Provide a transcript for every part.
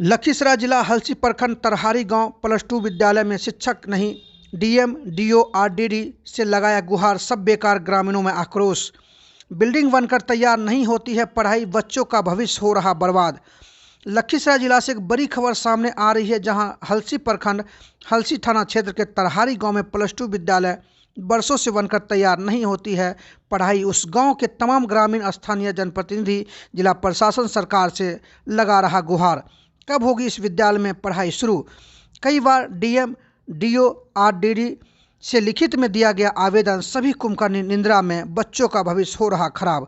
लखीसराय जिला हलसी प्रखंड तरहारी गांव +2 विद्यालय में शिक्षक नहीं, डीएम डीओ आरडीडी से लगाया गुहार, सब बेकार, ग्रामीणों में आक्रोश। बिल्डिंग बनकर तैयार नहीं होती है पढ़ाई, बच्चों का भविष्य हो रहा बर्बाद। लखीसराय जिला से एक बड़ी खबर सामने आ रही है, जहां हलसी प्रखंड हलसी थाना क्षेत्र के तरहारी गांव में +2 विद्यालय वर्षों से बनकर तैयार नहीं होती है पढ़ाई। उस गांव के तमाम ग्रामीण, स्थानीय जनप्रतिनिधि, जिला प्रशासन सरकार से लगा रहा गुहार, कब होगी इस विद्यालय में पढ़ाई शुरू। कई बार डीएम डीओ आरडीडी से लिखित में दिया गया आवेदन, सभी कुंभकर्ण निंद्रा में, बच्चों का भविष्य हो रहा खराब।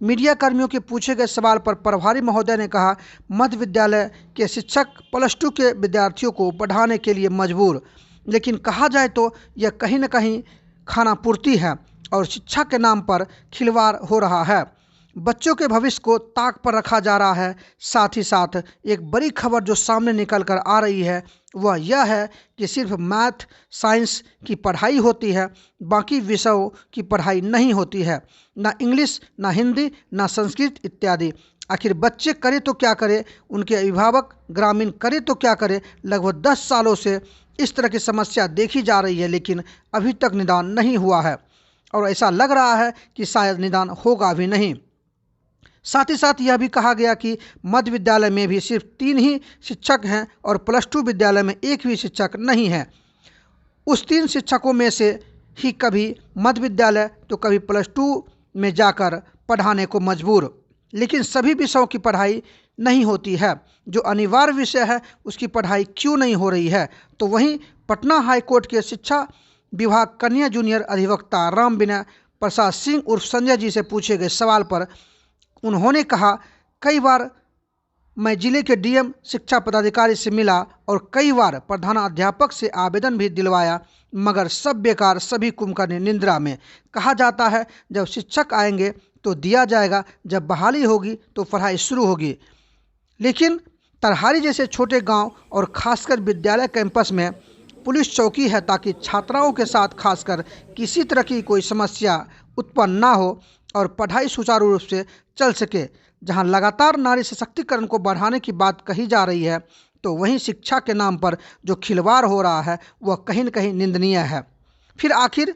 मीडिया कर्मियों के पूछे गए सवाल पर प्रभारी महोदय ने कहा, मध्य विद्यालय के शिक्षक +2 के विद्यार्थियों को पढ़ाने के लिए मजबूर, लेकिन कहा जाए तो यह कहीं न कहीं खानापूर्ति है और शिक्षा के नाम पर खिलवाड़ हो रहा है। बच्चों के भविष्य को ताक पर रखा जा रहा है। साथ ही साथ एक बड़ी खबर जो सामने निकल कर आ रही है वह यह है कि सिर्फ मैथ साइंस की पढ़ाई होती है, बाकी विषयों की पढ़ाई नहीं होती है, ना इंग्लिश, ना हिंदी, ना संस्कृत इत्यादि। आखिर बच्चे करें तो क्या करें, उनके अभिभावक ग्रामीण करें तो क्या करें। लगभग 10 सालों से इस तरह की समस्या देखी जा रही है, लेकिन अभी तक निदान नहीं हुआ है और ऐसा लग रहा है कि शायद निदान होगा भी नहीं। साथ ही साथ यह भी कहा गया कि मध्य विद्यालय में भी सिर्फ 3 ही शिक्षक हैं और +2 विद्यालय में एक भी शिक्षक नहीं है। उस 3 शिक्षकों में से ही कभी मध्य विद्यालय तो कभी +2 में जाकर पढ़ाने को मजबूर, लेकिन सभी विषयों की पढ़ाई नहीं होती है। जो अनिवार्य विषय है उसकी पढ़ाई क्यों नहीं हो रही है। तो वहीं पटना हाई कोर्ट के शिक्षा विभाग कन्या जूनियर अधिवक्ता राम विनय प्रसाद सिंह उर्फ संजय जी से पूछे गए सवाल पर उन्होंने कहा, कई बार मैं जिले के डीएम शिक्षा पदाधिकारी से मिला और कई बार प्रधानाध्यापक से आवेदन भी दिलवाया, मगर सब बेकार, सभी कुंभकर्ण निंद्रा में। कहा जाता है जब शिक्षक आएंगे तो दिया जाएगा, जब बहाली होगी तो पढ़ाई शुरू होगी। लेकिन तरहारी जैसे छोटे गांव और खासकर विद्यालय कैंपस में पुलिस चौकी है ताकि छात्राओं के साथ खासकर किसी तरह की कोई समस्या उत्पन्न ना हो और पढ़ाई सुचारू रूप से चल सके। जहां लगातार नारी सशक्तिकरण को बढ़ाने की बात कही जा रही है, तो वहीं शिक्षा के नाम पर जो खिलवाड़ हो रहा है वह कहीं न कहीं निंदनीय है। फिर आखिर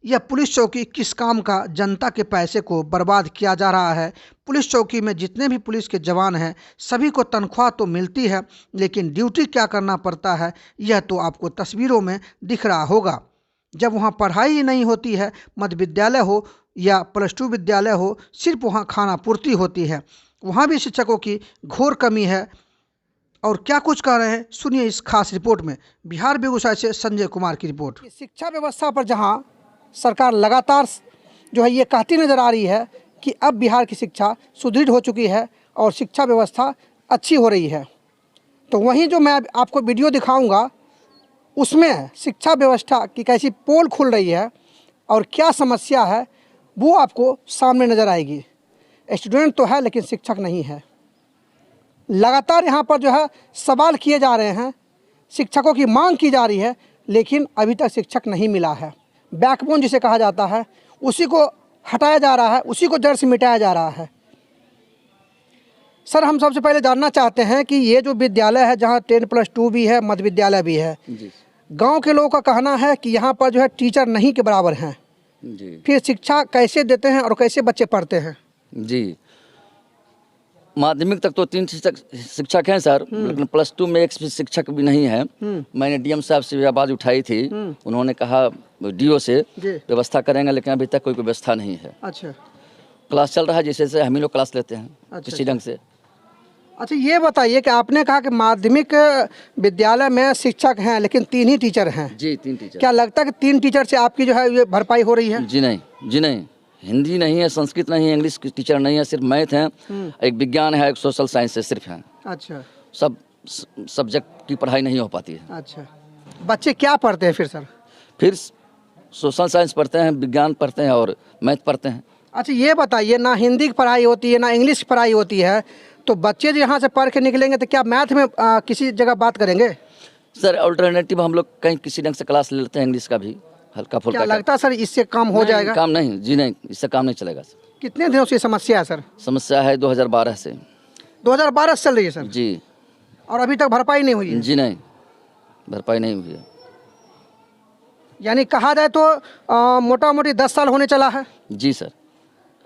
यह पुलिस चौकी किस काम का जनता के पैसे को बर्बाद किया जा रहा है। पुलिस चौकी में जितने भी पुलिस के जवान हैं सभी को तनख्वाह तो मिलती है, लेकिन ड्यूटी क्या करना पड़ता है यह तो आपको तस्वीरों में दिख रहा होगा। जब वहाँ पढ़ाई ही नहीं होती है, मध्य विद्यालय हो या +2 विद्यालय हो, सिर्फ वहाँ खाना पूर्ति होती है, वहाँ भी शिक्षकों की घोर कमी है। और क्या कुछ कह रहे हैं सुनिए इस खास रिपोर्ट में। बिहार बेगूसराय से संजय कुमार की रिपोर्ट। शिक्षा व्यवस्था पर जहाँ सरकार लगातार जो है ये कहती नज़र आ रही है कि अब बिहार की शिक्षा सुदृढ़ हो चुकी है और शिक्षा व्यवस्था अच्छी हो रही है, तो वहीं जो मैं आपको वीडियो दिखाऊंगा उसमें शिक्षा व्यवस्था की कैसी पोल खुल रही है और क्या समस्या है वो आपको सामने नज़र आएगी। स्टूडेंट तो है लेकिन शिक्षक नहीं है। लगातार यहाँ पर जो है सवाल किए जा रहे हैं, शिक्षकों की मांग की जा रही है, लेकिन अभी तक शिक्षक नहीं मिला है। बैकबोन जिसे कहा जाता है उसी को हटाया जा रहा है, उसी को जड़ से मिटाया जा रहा है। सर, हम सबसे पहले जानना चाहते हैं कि ये जो विद्यालय है जहाँ 10+2 भी है, मध्य विद्यालय भी है, गांव के लोगों का कहना है कि यहाँ पर जो है टीचर नहीं के बराबर हैं जी। फिर शिक्षा कैसे देते हैं और कैसे बच्चे पढ़ते हैं जी। माध्यमिक तक तो 3 शिक्षक हैं सर, लेकिन +2 में एक शिक्षक भी नहीं है। मैंने डीएम साहब से भी आवाज़ उठाई थी, उन्होंने कहा डीओ से व्यवस्था करेंगे, लेकिन अभी तक कोई व्यवस्था नहीं है। अच्छा, क्लास चल रहा है जैसे हम ही लोग क्लास लेते हैं किसी ढंग से। अच्छा, ये बताइए कि आपने कहा कि माध्यमिक विद्यालय में शिक्षक हैं लेकिन 3 ही टीचर हैं जी। 3 टीचर। क्या लगता है कि 3 टीचर से आपकी जो है ये भरपाई हो रही है? जी नहीं, जी नहीं। हिंदी नहीं है, संस्कृत नहीं है, इंग्लिश टीचर नहीं है, सिर्फ मैथ है, एक विज्ञान है, एक सोशल साइंस से सिर्फ है। अच्छा, सब सब्जेक्ट की पढ़ाई नहीं हो पाती है। अच्छा, बच्चे क्या पढ़ते हैं फिर सर? फिर सोशल साइंस पढ़ते हैं, विज्ञान पढ़ते हैं और मैथ पढ़ते हैं। अच्छा, ये बताइए, ना हिंदी की पढ़ाई होती है ना इंग्लिश की पढ़ाई होती है, तो बच्चे जो यहाँ से पढ़ के निकलेंगे तो क्या मैथ में किसी जगह बात करेंगे? सर, अल्टरनेटिव हम लोग कहीं किसी ढंग से क्लास ले लेते हैं, इंग्लिश का भी हल्का फुल्का। क्या लगता है सर इससे काम हो जाएगा? काम नहीं जी, नहीं, इससे काम नहीं चलेगा सर। कितने दिनों से समस्या है सर? समस्या है 2012 से। 2012 से चल रही है सर जी। और अभी तक भरपाई नहीं हुई है? जी नहीं, भरपाई नहीं हुई है। यानी कहा जाए तो मोटा मोटी 10 साल होने चला है। जी सर।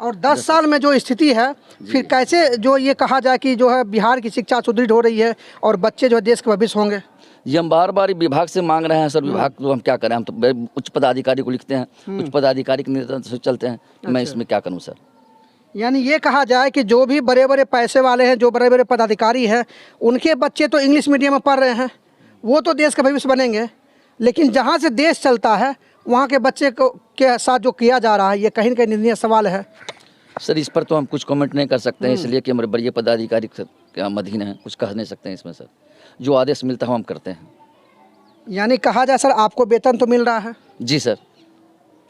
और 10 साल में जो स्थिति है, फिर कैसे जो ये कहा जाए कि जो है बिहार की शिक्षा सुदृढ़ हो रही है और बच्चे जो है देश के भविष्य होंगे? ये हम बार बार विभाग से मांग रहे हैं सर। विभाग को हम क्या करें, हम तो उच्च पदाधिकारी को लिखते हैं, उच्च पदाधिकारी के निर्देशन से चलते हैं। मैं इसमें क्या करूं सर? यानी ये कहा जाए कि जो भी बड़े बड़े पैसे वाले हैं, जो बड़े बड़े पदाधिकारी हैं, उनके बच्चे तो इंग्लिश मीडियम में पढ़ रहे हैं, वो तो देश का भविष्य बनेंगे, लेकिन जहाँ से देश चलता है वहाँ के बच्चे को के साथ जो किया जा रहा है, ये कहीं ना कहीं निंदनीय सवाल है। सर इस पर तो हम कुछ कमेंट नहीं कर सकते हैं, इसलिए कि हमारे बड़े पदाधिकारी के हम अधीन हैं, कुछ कह नहीं सकते हैं इसमें सर। जो आदेश मिलता है हम करते हैं। यानी कहा जाए सर, आपको वेतन तो मिल रहा है? जी सर।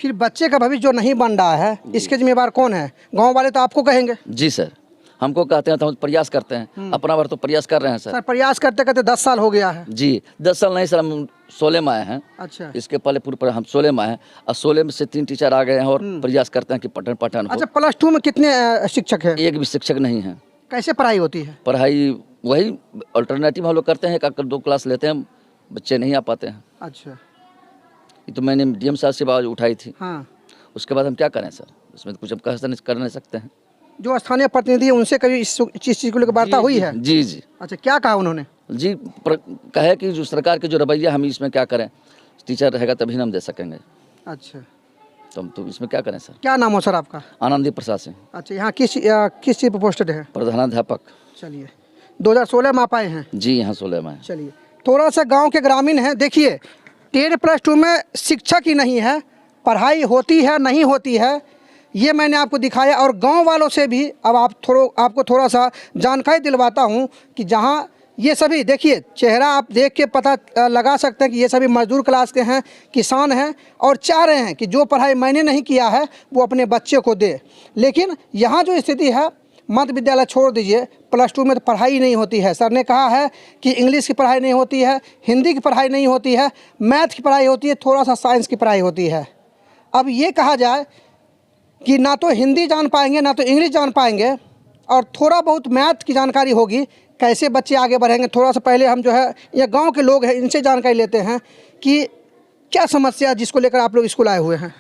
फिर बच्चे का भविष्य जो नहीं बन रहा है, इसके जिम्मेवार कौन है? गांव वाले तो आपको कहेंगे। जी सर, हमको कहते हैं तो हम प्रयास करते हैं, अपना बार तो प्रयास कर रहे हैं सर। सर प्रयास करते करते 10 साल हो गया है। जी 10 साल नहीं सर, हम 16 में आए हैं। अच्छा, इसके पहले पूर्व पर हम 16 में आए हैं, और 16 में से 3 टीचर आ गए हैं और प्रयास करते हैं कि पठन हो। अच्छा, +2 में कितने शिक्षक हैं? एक भी शिक्षक नहीं है। कैसे पढ़ाई होती है? पढ़ाई वही अल्टरनेटिव हम लोग करते हैं, एक 2 क्लास लेते हैं, बच्चे नहीं आ पाते हैं। अच्छा, ये तो मैंने डीएम साहब से आवाज़ उठाई थी। हाँ। उसके बाद हम क्या करें सर? इसमें तो कुछ हम कर नहीं सकते हैं। जो स्थानीय प्रतिनिधि है उनसे कभी इस चीज़ को लेकर वार्ता हुई है? जी जी। अच्छा, क्या कहा उन्होंने? जी कहे कि जो सरकार के जो रवैया, हम इसमें क्या करें, टीचर रहेगा तभी ना हम दे सकेंगे। अच्छा, तो हम तो इसमें क्या करें सर? क्या नाम हो सर आपका? आनंदी प्रसाद सिंह। अच्छा, यहाँ किस चीज़ पर पोस्टेड है? प्रधानाध्यापक। चलिए, 2016 में आप आए हैं? जी यहाँ 16 में। चलिए, थोड़ा सा गांव के ग्रामीण हैं। देखिए 10+2 में शिक्षक ही नहीं है, पढ़ाई होती है नहीं होती है, ये मैंने आपको दिखाया। और गांव वालों से भी अब आपको थोड़ा सा जानकारी दिलवाता हूं कि जहां ये सभी, देखिए चेहरा आप देख के पता लगा सकते हैं कि ये सभी मजदूर क्लास के हैं, किसान हैं, और चाह रहे हैं कि जो पढ़ाई मैंने नहीं किया है वो अपने बच्चे को दे। लेकिन यहाँ जो स्थिति है, मध्य विद्यालय छोड़ दीजिए, +2 में तो पढ़ाई नहीं होती है। सर ने कहा है कि इंग्लिश की पढ़ाई नहीं होती है, हिंदी की पढ़ाई नहीं होती है, मैथ की पढ़ाई होती है, थोड़ा सा साइंस की पढ़ाई होती है। अब ये कहा जाए कि ना तो हिंदी जान पाएंगे ना तो इंग्लिश जान पाएंगे, और थोड़ा बहुत मैथ की जानकारी होगी, कैसे बच्चे आगे बढ़ेंगे? थोड़ा सा पहले हम जो है ये गांव के लोग हैं, इनसे जानकारी लेते हैं कि क्या समस्या है जिसको लेकर आप लोग स्कूल आए हुए हैं।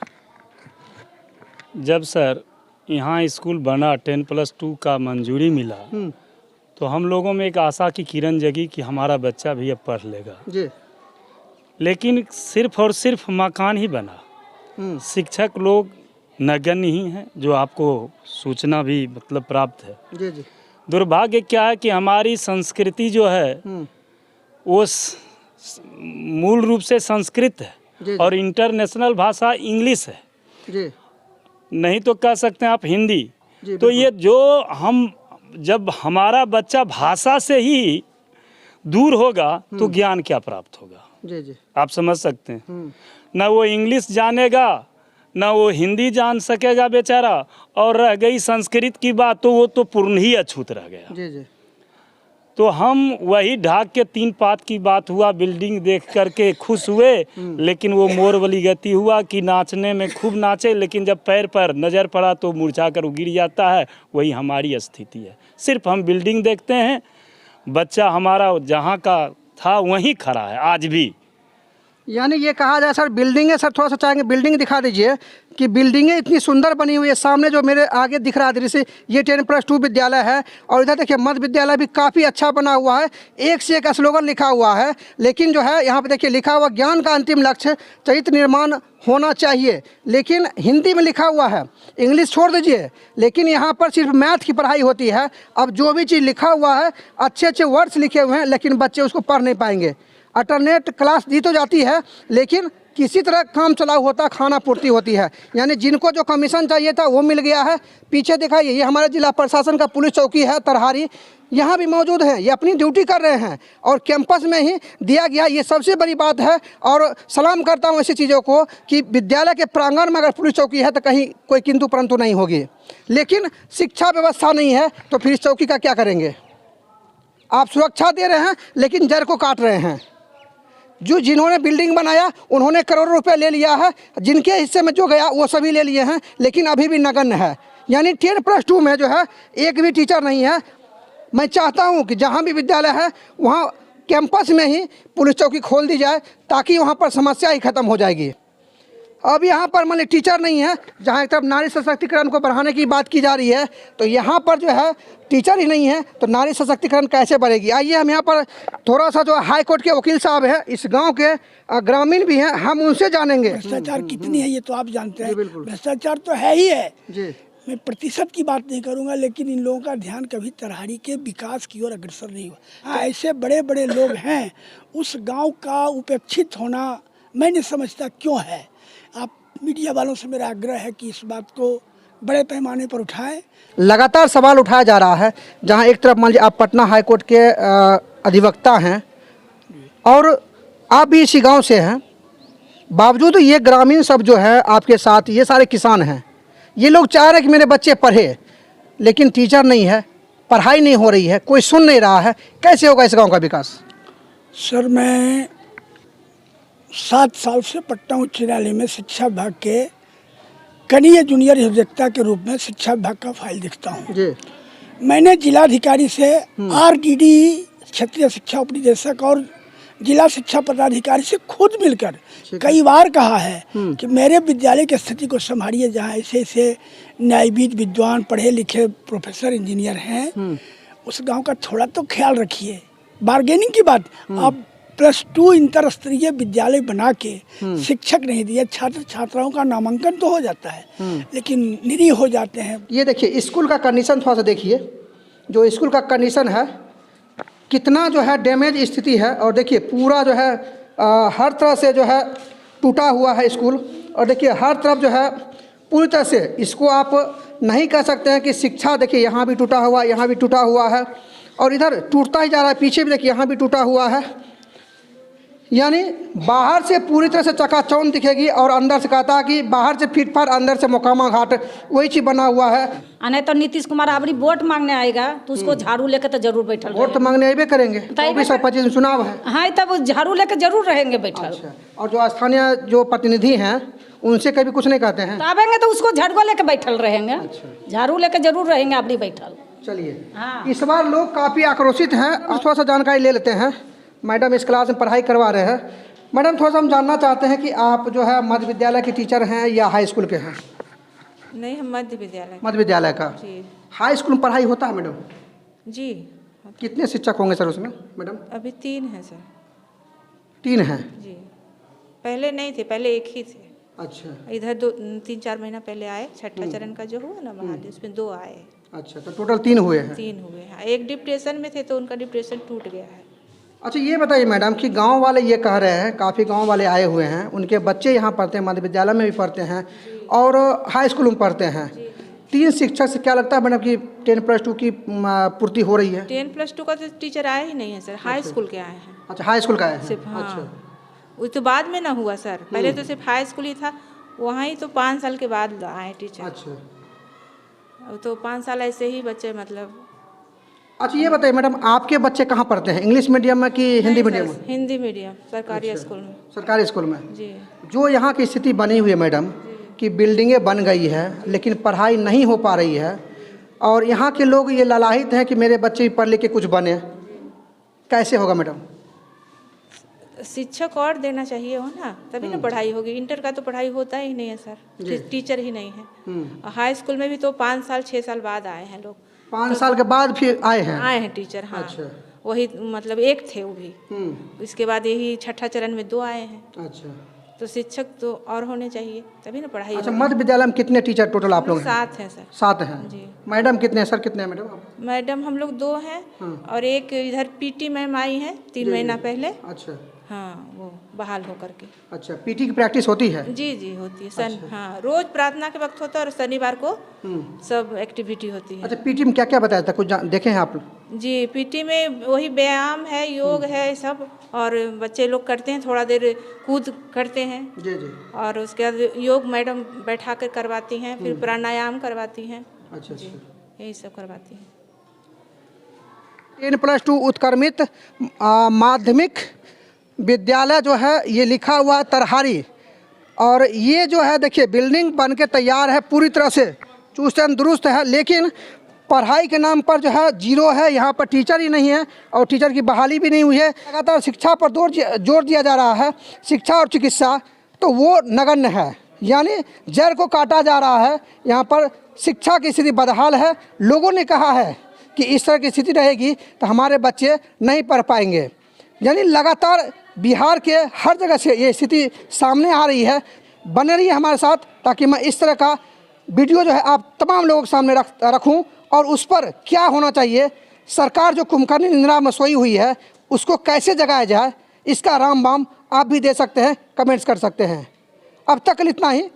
जब सर यहाँ स्कूल बना, 10+2 का मंजूरी मिला, तो हम लोगों में एक आशा की किरण जगी कि हमारा बच्चा भी अब पढ़ लेगा जी। लेकिन सिर्फ और सिर्फ मकान ही बना, शिक्षक लोग नगण्य ही हैं, जो आपको सूचना भी मतलब प्राप्त है। जी जी। दुर्भाग्य क्या है कि हमारी संस्कृति जो है वो मूल रूप से संस्कृत है जी। और इंटरनेशनल भाषा इंग्लिश है, जी। नहीं तो कह सकते हैं आप हिंदी। जी, तो ये जो हम, जब हमारा बच्चा भाषा से ही दूर होगा तो ज्ञान क्या प्राप्त होगा? जी जी। आप समझ सकते हैं। ना वो इंग्लिश जानेगा, ना वो हिंदी जान सकेगा बेचारा, और रह गई संस्कृत की बात तो वो तो पूर्ण ही अछूत रह गया। जी जी। तो हम वही ढाक के 3 पात की बात हुआ, बिल्डिंग देख करके खुश हुए, लेकिन वो मोर वाली गति हुआ कि नाचने में खूब नाचे, लेकिन जब पैर पर नज़र पड़ा तो मुरझा कर गिर जाता है। वही हमारी स्थिति है। सिर्फ हम बिल्डिंग देखते हैं, बच्चा हमारा जहाँ का था वहीं खड़ा है आज भी। यानी ये कहा जाए सर, बिल्डिंगें, सर थोड़ा सा चाहेंगे बिल्डिंग दिखा दीजिए कि बिल्डिंगें इतनी सुंदर बनी हुई है। सामने जो मेरे आगे दिख रहा है दृश्य, ये 10+2 विद्यालय है, और इधर देखिए मध्य विद्यालय भी काफ़ी अच्छा बना हुआ है, एक से एक स्लोगन लिखा हुआ है। लेकिन जो है यहाँ पे देखिए लिखा हुआ, ज्ञान का अंतिम लक्ष्य चरित्र निर्माण होना चाहिए, लेकिन हिंदी में लिखा हुआ है, इंग्लिश छोड़ दीजिए। लेकिन यहाँ पर सिर्फ मैथ की पढ़ाई होती है। अब जो भी चीज़ लिखा हुआ है, अच्छे अच्छे वर्ड्स लिखे हुए हैं, लेकिन बच्चे उसको पढ़ नहीं पाएंगे। अल्टरनेट क्लास दी तो जाती है, लेकिन किसी तरह काम चलाऊ होता, खाना पूर्ति होती है। यानी जिनको जो कमीशन चाहिए था वो मिल गया है। पीछे दिखाइए, ये हमारे जिला प्रशासन का पुलिस चौकी है तरहारी, यहाँ भी मौजूद है, ये अपनी ड्यूटी कर रहे हैं और कैंपस में ही दिया गया, ये सबसे बड़ी बात है। और सलाम करता हूँ ऐसी चीज़ों को कि विद्यालय के प्रांगण में अगर पुलिस चौकी है तो कहीं कोई किंतु परंतु नहीं होगी। लेकिन शिक्षा व्यवस्था नहीं है तो फिर इस चौकी का क्या करेंगे? आप सुरक्षा दे रहे हैं लेकिन जड़ को काट रहे हैं। जिन्होंने बिल्डिंग बनाया उन्होंने करोड़ों रुपए ले लिया है, जिनके हिस्से में जो गया वो सभी ले लिए हैं, लेकिन अभी भी नगण्य है। यानी 10+2 में जो है एक भी टीचर नहीं है। मैं चाहता हूं कि जहां भी विद्यालय है वहां कैंपस में ही पुलिस चौकी खोल दी जाए, ताकि वहां पर समस्या ही खत्म हो जाएगी। अब यहाँ पर मान ली टीचर नहीं है, जहाँ एक तरफ नारी सशक्तिकरण को बढ़ाने की बात की जा रही है, तो यहाँ पर जो है टीचर ही नहीं है, तो नारी सशक्तिकरण कैसे बढ़ेगी। आइए हम यहाँ पर थोड़ा सा जो हाई कोर्ट के वकील साहब हैं, इस गांव के ग्रामीण भी हैं, हम उनसे जानेंगे। भ्रष्टाचार कितनी है ये तो आप जानते हैं। भ्रष्टाचार तो है ही है जी। मैं प्रतिशत की बात नहीं करूंगा, लेकिन इन लोगों का ध्यान कभी तरहारी के विकास की ओर अग्रसर नहीं हुआ। हाँ, ऐसे बड़े बड़े लोग हैं, उस गांव का उपेक्षित होना मैं नहीं समझता क्यों है। आप मीडिया वालों से मेरा आग्रह है कि इस बात को बड़े पैमाने पर उठाएं। लगातार सवाल उठाया जा रहा है, जहां एक तरफ मान लीजिए आप पटना हाईकोर्ट के अधिवक्ता हैं और आप भी इसी गांव से हैं, बावजूद ये ग्रामीण सब जो है आपके साथ, ये सारे किसान हैं, ये लोग चाह रहे हैं कि मेरे बच्चे पढ़े, लेकिन टीचर नहीं है, पढ़ाई नहीं हो रही है, कोई सुन नहीं रहा है। कैसे होगा इस गांव का विकास? सर, मैं 7 साल से पटना उच्च न्यायालय में शिक्षा विभाग के कनीय जूनियर अधिवक्ता के रूप में शिक्षा विभाग का फाइल देखता हूँ जी। मैंने जिलाधिकारी से RDD क्षेत्रीय शिक्षा उपनिदेशक और जिला शिक्षा पदाधिकारी से खुद मिलकर कई बार कहा है कि मेरे विद्यालय की स्थिति को संभालिए, जहाँ ऐसे ऐसे न्यायविद विद्वान पढ़े लिखे प्रोफेसर इंजीनियर हैं, उस गांव का थोड़ा तो ख्याल रखिए। बार्गेनिंग की बात, आप +2 इंटर स्तरीय विद्यालय बना के शिक्षक नहीं दिए, छात्र छात्राओं का नामांकन तो हो जाता है, लेकिन निरीह हो जाते हैं। ये देखिए स्कूल का कंडीशन थोड़ा सा देखिए, जो स्कूल का कंडीशन है कितना जो है डैमेज स्थिति है, और देखिए पूरा जो है हर तरह से जो है टूटा हुआ है स्कूल, और देखिए हर तरफ जो है पूरी तरह से, इसको आप नहीं कह सकते हैं कि शिक्षा, देखिए यहाँ भी टूटा हुआ, यहाँ भी टूटा हुआ है, और इधर टूटता ही जा रहा है, पीछे भी देखिए यहाँ भी टूटा हुआ है। यानी बाहर से पूरी तरह से चकाचौंध दिखेगी और अंदर से कहता है कि बाहर से फिट फाट, अंदर से मोकामा घाट, वही चीज बना हुआ है। नहीं तो नीतीश कुमार अबरी वोट मांगने आएगा तो उसको झाड़ू लेकर तो जरूर बैठल वोट तो मांगने आए करेंगे, 24-25 में चुनाव है। हाँ, तब झाड़ू लेकर जरूर रहेंगे बैठल। अच्छा। और जो स्थानीय जो प्रतिनिधि हैं उनसे कभी कुछ नहीं कहते हैं? तो आवेंगे तो उसको झाड़ू लेकर बैठल रहेंगे। अच्छा। झाड़ू लेकर जरूर रहेंगे अबरी बैठल। चलिए, हाँ। इस बार लोग काफ़ी आक्रोशित हैं, और थोड़ा सा जानकारी ले लेते हैं। मैडम इस क्लास में पढ़ाई करवा रहे हैं। मैडम, थोड़ा सा हम जानना चाहते हैं कि आप जो है मध्य विद्यालय के टीचर हैं या हाई स्कूल के हैं? नहीं, हम मध्य विद्यालय। मध्य विद्यालय का। जी। हाई स्कूल में पढ़ाई होता है मैडम? जी। कितने शिक्षक होंगे सर उसमें मैडम? अभी 3 हैं सर। 3 हैं? जी। पहले नहीं थे, पहले एक ही थे। अच्छा। इधर 3-4 महीना पहले आए, छठा चरण का जो हुआ ना बहाली, उसमें 2 आए। अच्छा, तो टोटल 3 हुए हैं? 3 हुए हैं। एक डिप्रेशन में थे तो उनका डिप्रेशन टूट गया है। अच्छा, ये बताइए मैडम कि गांव वाले ये कह रहे हैं, काफ़ी गांव वाले आए हुए हैं, उनके बच्चे यहाँ पढ़ते हैं, मध्य विद्यालय में भी पढ़ते हैं और हाई स्कूल में पढ़ते हैं। 3 शिक्षक से क्या लगता है मैडम कि 10+2 की पूर्ति हो रही है? 10+2 का तो टीचर आए ही नहीं है सर, हाई स्कूल के आए हैं। अच्छा, हाई स्कूल का आए हैं? सिर्फ, हाँ। अच्छा, वो तो बाद में ना हुआ सर, पहले तो सिर्फ हाई स्कूल ही था, वहाँ ही तो 5 साल के बाद आए टीचर। अच्छा। तो 5 साल ऐसे ही बच्चे मतलब। अच्छा, ये बताइए मैडम, आपके बच्चे कहाँ पढ़ते हैं, इंग्लिश मीडियम में कि हिंदी मीडियम में? हिंदी मीडियम, सरकारी स्कूल में। सरकारी स्कूल में? जी। जो यहाँ की स्थिति बनी हुई है मैडम कि बिल्डिंगें बन गई है लेकिन पढ़ाई नहीं हो पा रही है, और यहाँ के लोग ये ललाहित हैं कि मेरे बच्चे भी पढ़ लिख के कुछ बने, कैसे होगा मैडम? शिक्षक और देना चाहिए हो ना, तभी ना पढ़ाई होगी। इंटर का तो पढ़ाई होता ही नहीं है सर, टीचर ही नहीं है। हाई स्कूल में भी तो 5 साल 6 साल बाद आए हैं लोग। 5 साल के बाद फिर आए हैं टीचर। हाँ। अच्छा। वही मतलब एक थे वो भी। इसके बाद यही छठा चरण में 2 आए हैं। अच्छा। तो शिक्षक तो और होने चाहिए तभी ना पढ़ाई अच्छा, होगी। मध्य विद्यालय में कितने टीचर टोटल आप लोग हैं? 7 हैं सर। 7 हैं? जी। मैडम कितने हैं? सर कितने हैं मैडम? मैडम हम लोग 2 हैं, और एक इधर PT मैम आई हैं 3 महीना पहले। अच्छा। हाँ, वो बहाल होकर के। अच्छा, PT की प्रैक्टिस होती है? जी जी होती है। हाँ, रोज प्रार्थना के वक्त होता है और शनिवार को सब एक्टिविटी होती है। अच्छा, PT में क्या क्या बताया था, कुछ देखे हैं आप लोग? जी, PT में वही व्यायाम है, योग है सब, और बच्चे लोग करते हैं, थोड़ा देर कूद करते हैं। जी जी। और उसके बाद योग मैडम बैठा कर करवाती हैं, फिर प्राणायाम करवाती हैं। अच्छा। जी, यही सब करवाती हैं। 10+2 उत्क्रमित माध्यमिक विद्यालय जो है ये लिखा हुआ है तरहारी, और ये जो है देखिए बिल्डिंग बन के तैयार है, पूरी तरह से चुस्त दुरुस्त है, लेकिन पढ़ाई के नाम पर जो है जीरो है, यहाँ पर टीचर ही नहीं है और टीचर की बहाली भी नहीं हुई है। लगातार शिक्षा पर जोर दिया जा रहा है, शिक्षा और चिकित्सा तो वो नगण्य है, यानी जड़ को काटा जा रहा है। यहाँ पर शिक्षा की स्थिति बदहाल है। लोगों ने कहा है कि इस तरह की स्थिति रहेगी तो हमारे बच्चे नहीं पढ़ पाएंगे। यानी लगातार बिहार के हर जगह से ये स्थिति सामने आ रही है। बने रहिए हमारे साथ ताकि मैं इस तरह का वीडियो जो है आप तमाम लोगों के सामने रखूं और उस पर क्या होना चाहिए, सरकार जो कुंभकर्णी निंद्रा में सोई हुई है उसको कैसे जगाया जाए, इसका रामबाण आप भी दे सकते हैं, कमेंट्स कर सकते हैं। अब तक इतना ही।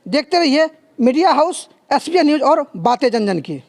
देखते रहिए मीडिया हाउस, SBN न्यूज़ और बातें जन जन की।